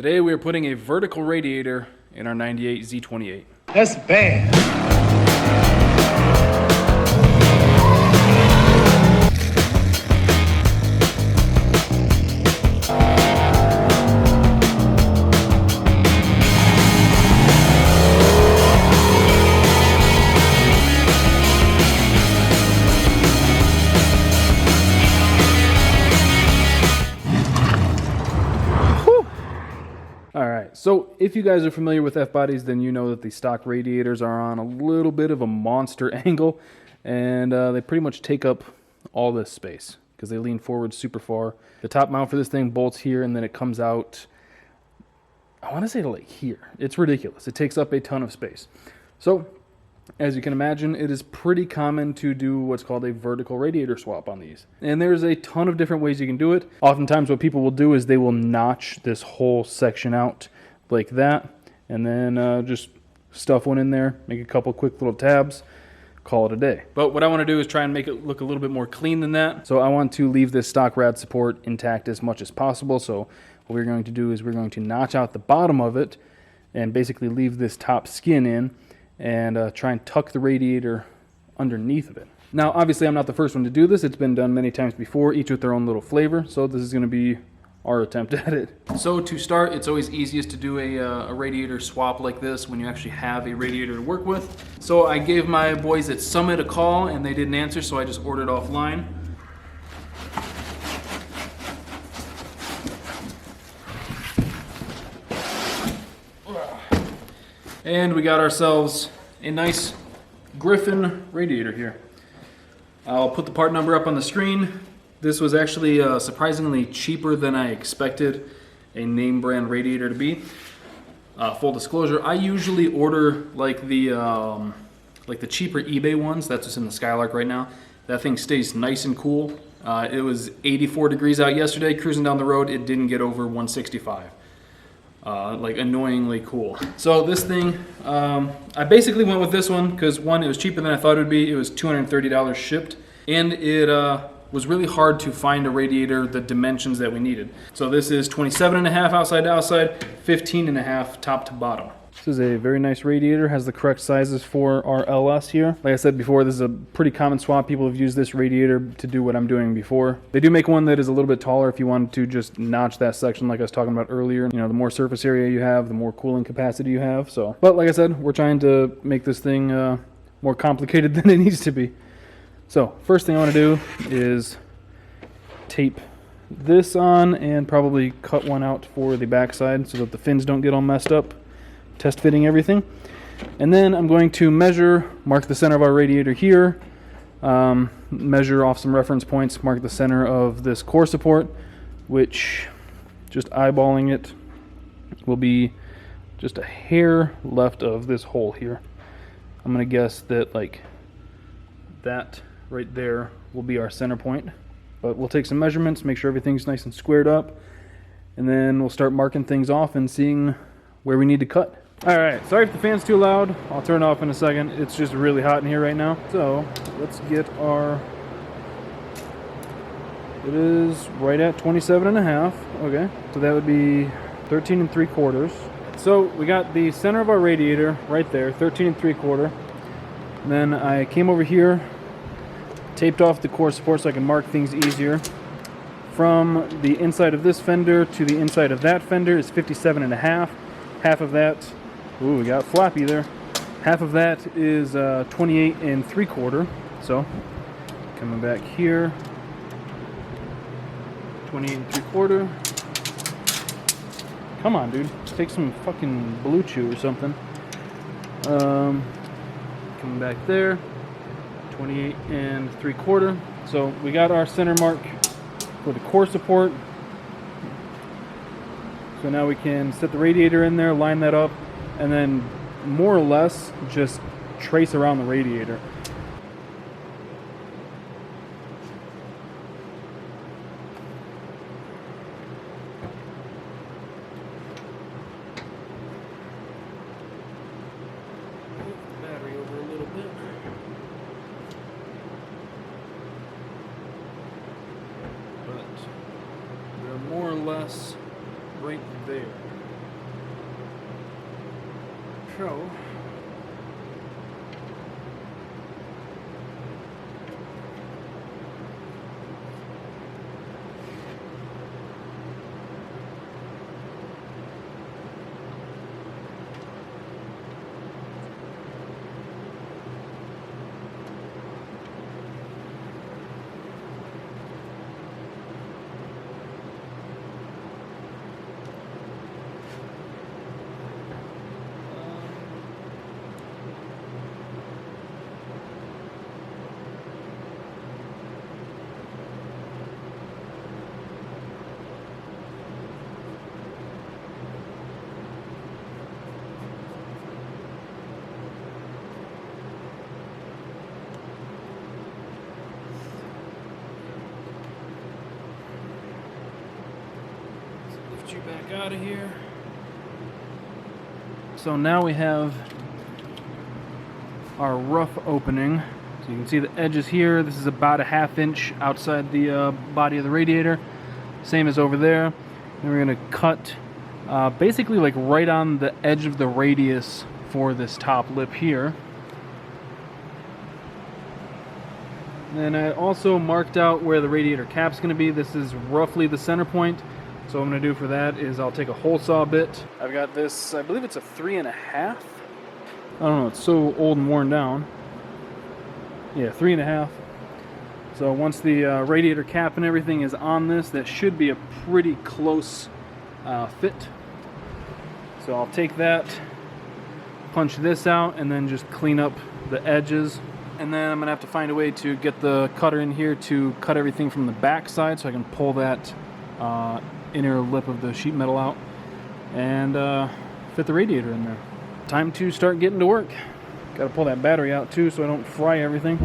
Today we are putting a vertical radiator in our 98 Z28. That's bad. Alright, so if you guys are familiar with F-bodies, then you know that the stock radiators are on a little bit of a monster angle, and they pretty much take up all this space because they lean forward super far. The top mount for this thing bolts here, and then it comes out, I want to say like here. It's ridiculous. It takes up a ton of space. So, as you can imagine, it is pretty common to do what's called a vertical radiator swap on these. And there's a ton of different ways you can do it. Oftentimes what people will do is they will notch this whole section out like that, and then just stuff one in there, make a couple quick little tabs, call it a day. But what I want to do is try and make it look a little bit more clean than that. So I want to leave this stock rad support intact as much as possible. So what we're going to do is we're going to notch out the bottom of it and basically leave this top skin in, and try and tuck the radiator underneath of it. Now, obviously, I'm not the first one to do this. It's been done many times before, each with their own little flavor, so this is going to be our attempt at it. So to start, it's always easiest to do a radiator swap like this when you actually have a radiator to work with. So I gave my boys at Summit a call, and they didn't answer, so I just ordered offline. And we got ourselves a nice Griffin radiator here. I'll put the part number up on the screen. This was actually surprisingly cheaper than I expected a name brand radiator to be. Full disclosure, I usually order like the cheaper eBay ones. That's what's in the Skylark right now. That thing stays nice and cool. It was 84 degrees out yesterday. Cruising down the road, it didn't get over 165. Like annoyingly cool. So this thing, I basically went with this one because one, it was cheaper than I thought it would be. It was $230 shipped, and it was really hard to find a radiator the dimensions that we needed. So this is 27.5 outside to outside, 15.5 top to bottom. This is a very nice radiator, has the correct sizes for our LS here. Like I said before, this is a pretty common swap. People have used this radiator to do what I'm doing before. They do make one that is a little bit taller if you wanted to just notch that section like I was talking about earlier. You know, the more surface area you have, the more cooling capacity you have. So, but like I said, we're trying to make this thing more complicated than it needs to be. So, first thing I want to do is tape this on and probably cut one out for the backside so that the fins don't get all messed up. Test fitting everything, and then I'm going to mark the center of our radiator here, measure off some reference points, mark the center of this core support, which, just eyeballing it, will be just a hair left of this hole here. I'm going to guess that like that right there will be our center point, but we'll take some measurements, make sure everything's nice and squared up, and then we'll start marking things off and seeing where we need to cut. Alright, sorry if the fan's too loud. I'll turn it off in a second. It's just really hot in here right now. So, let's get our... It is right at 27.5. Okay, so that would be 13 3/4. So, we got the center of our radiator right there, 13 3/4. And then I came over here, taped off the core support so I can mark things easier. From the inside of this fender to the inside of that fender is 57.5. Half of that... Ooh, we got floppy there. Half of that is 28 3/4. So, coming back here, 28 3/4. Come on, dude. Take some fucking Blue Chew or something. Coming back there, 28 3/4. So, we got our center mark for the core support. So now we can set the radiator in there, line that up, and then more or less just trace around the radiator. Move the battery over a little bit. But they're more or less right there. control. You back out of here. So now we have our rough opening. So you can see the edges here. This is about a 1/2 inch outside the body of the radiator. Same as over there. Then we're going to cut basically like right on the edge of the radius for this top lip here. Then I also marked out where the radiator cap's going to be. This is roughly the center point. So what I'm going to do for that is I'll take a hole saw bit. I've got this, I believe it's a 3.5. I don't know, it's so old and worn down. Yeah, 3.5. So once the radiator cap and everything is on this, that should be a pretty close fit. So I'll take that, punch this out, and then just clean up the edges. And then I'm going to have to find a way to get the cutter in here to cut everything from the back side so I can pull that inner lip of the sheet metal out and fit the radiator in there. Time to start getting to work. Got to pull that battery out too so I don't fry everything.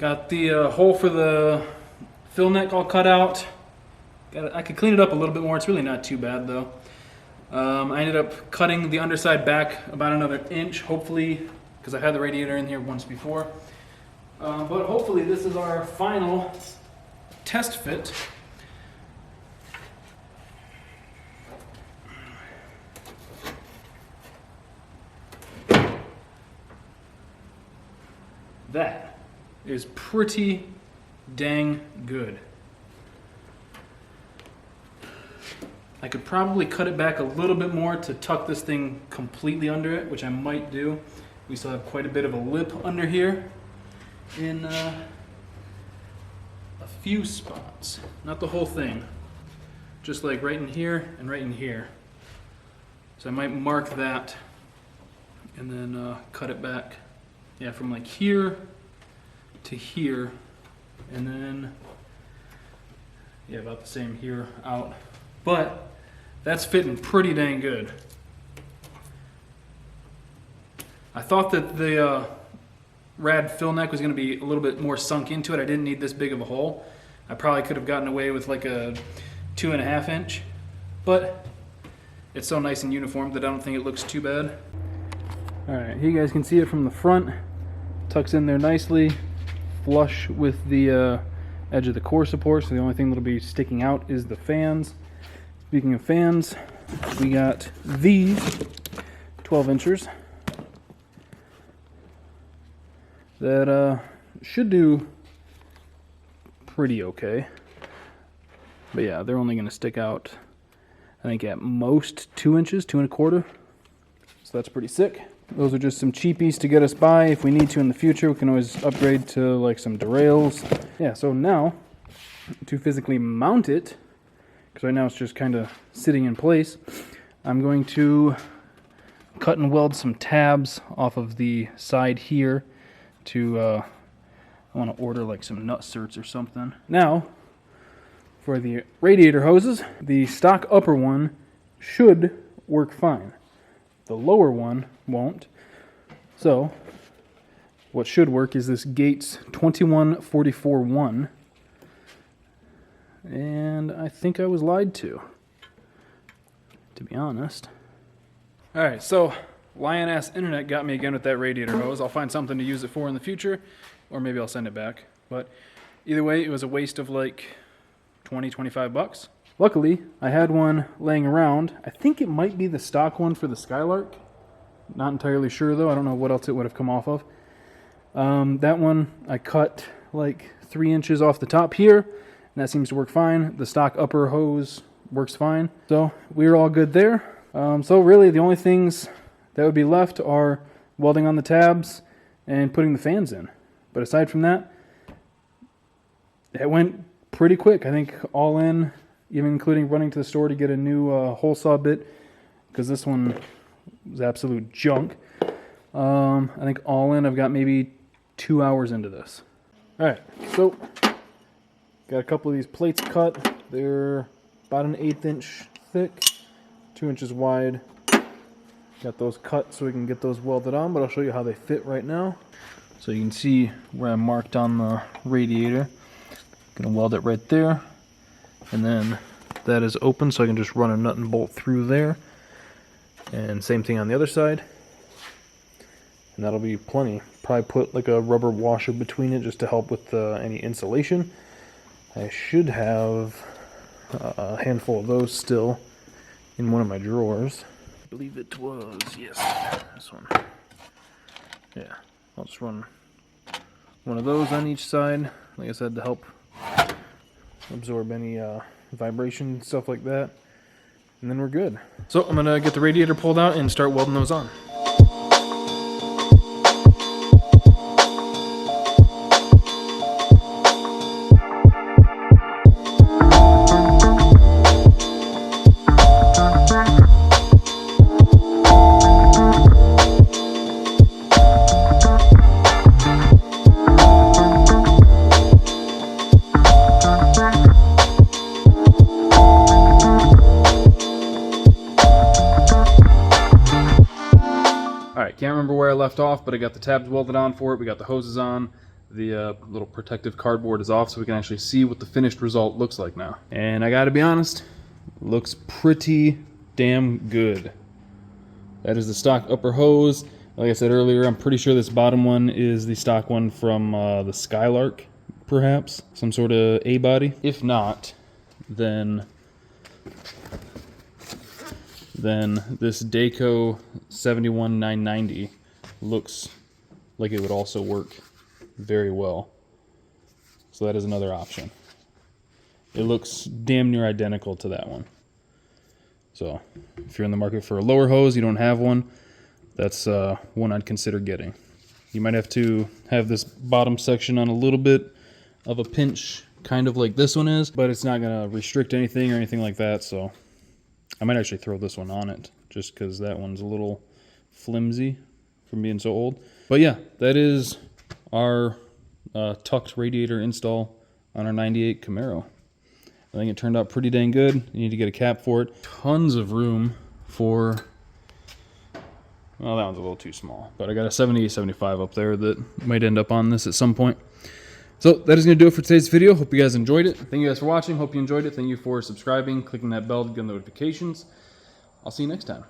Got the hole for the fill neck all cut out. I could clean it up a little bit more. It's really not too bad though. I ended up cutting the underside back about another inch, hopefully, because I had the radiator in here once before. But hopefully this is our final test fit. That is pretty dang good. I could probably cut it back a little bit more to tuck this thing completely under it, which I might do. We still have quite a bit of a lip under here in a few spots. Not the whole thing, just like right in here and right in here. So I might mark that and then cut it back. Yeah, from like here to here, and then yeah, about the same here out. But that's fitting pretty dang good. I thought that the rad fill neck was going to be a little bit more sunk into it. I didn't need this big of a hole. I probably could have gotten away with like a 2.5 inch, but it's so nice and uniform that I don't think it looks too bad. All right, here you guys can see it from the front. Tucks in there nicely, flush with the edge of the core support, so the only thing that'll be sticking out is the fans. Speaking of fans, we got these 12 inchers that should do pretty okay. But yeah, they're only going to stick out, I think, at most 2 inches, 2.25. So that's pretty sick. Those are just some cheapies to get us by. If we need to in the future, we can always upgrade to like some derails. Yeah, so now to physically mount it, because right now it's just kind of sitting in place, I'm going to cut and weld some tabs off of the side here to, I want to order like some nut certs or something. Now, for the radiator hoses, the stock upper one should work fine. The lower one won't. So, what should work is this Gates 2144-1. And I think I was lied to be honest. Alright, so lion-ass internet got me again with that radiator hose. I'll find something to use it for in the future, or maybe I'll send it back. But either way, it was a waste of like 20-25 bucks. Luckily, I had one laying around. I think it might be the stock one for the Skylark. Not entirely sure though. I don't know what else it would have come off of. That one I cut like 3 inches off the top here, and that seems to work fine. The stock upper hose works fine. So we're all good there. So really the only things that would be left are welding on the tabs and putting the fans in. But aside from that, it went pretty quick. I think all in, even including running to the store to get a new hole saw bit, because this one was absolute junk. I think all in, I've got maybe 2 hours into this. Alright, so got a couple of these plates cut. They're about an 1/8 inch thick, 2 inches wide. Got those cut so we can get those welded on, but I'll show you how they fit right now. So you can see where I marked on the radiator. Gonna weld it right there, and then that is open, so I can just run a nut and bolt through there. And same thing on the other side, and that'll be plenty. Probably put like a rubber washer between it just to help with any insulation. I should have a handful of those still in one of my drawers. I believe it was, yes, this one. Yeah, I'll just run one of those on each side, like I said, to help absorb any vibration, stuff like that, and then we're good. So I'm gonna get the radiator pulled out and start welding those on. Can't remember where I left off, but I got the tabs welded on for it. We got the hoses on. the little protective cardboard is off so we can actually see what the finished result looks like now. And I gotta be honest, looks pretty damn good. That is the stock upper hose. Like I said earlier, I'm pretty sure this bottom one is the stock one from the Skylark, perhaps. Some sort of A-body. If not, then this Dayco 71990 looks like it would also work very well. So that is another option. It looks damn near identical to that one. So if you're in the market for a lower hose, you don't have one, that's one I'd consider getting. You might have to have this bottom section on a little bit of a pinch, kind of like this one is, but it's not gonna restrict anything or anything like that, so I might actually throw this one on it just because that one's a little flimsy from being so old. But yeah, that is our tucked radiator install on our 98 Camaro. I think it turned out pretty dang good. You need to get a cap for it. Tons of room for, well, that one's a little too small, but I got a 70-75 up there that might end up on this at some point. So that is going to do it for today's video. Hope you guys enjoyed it. Thank you guys for watching. Hope you enjoyed it. Thank you for subscribing, clicking that bell to get notifications. I'll see you next time.